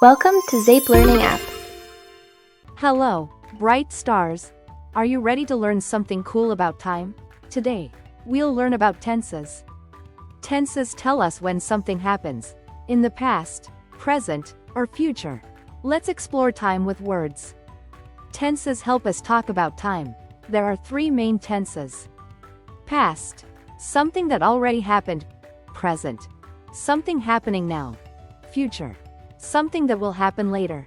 Welcome to Zape Learning app. Hello, bright stars. Are you ready to learn something cool about time? Today, we'll learn about tenses. Tenses tell us when something happens, in the past, present, or future. Let's explore time with words. Tenses help us talk about time. There are three main tenses. Past, something that already happened. Present, something happening now. Future, something that will happen later.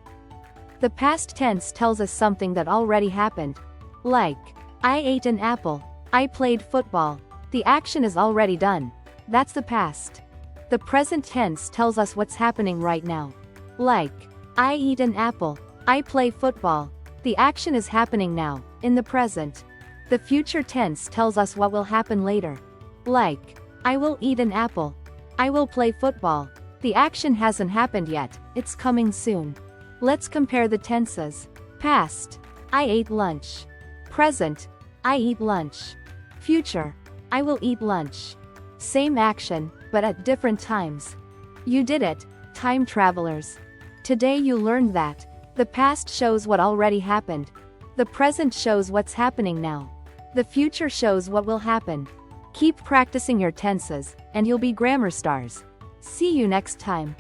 The past tense tells us something that already happened. Like, I ate an apple, I played football. The action is already done. That's the past. The present tense tells us what's happening right now. Like, I eat an apple, I play football. The action is happening now, in the present. The future tense tells us what will happen later. Like, I will eat an apple, I will play football. The action hasn't happened yet, it's coming soon. Let's compare the tenses. Past, I ate lunch. Present, I eat lunch. Future, I will eat lunch. Same action, but at different times. You did it, time travelers. Today you learned that the past shows what already happened. The present shows what's happening now. The future shows what will happen. Keep practicing your tenses, and you'll be grammar stars. See you next time.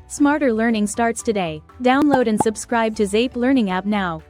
Smarter learning starts today. Download and subscribe to Zape Learning app now.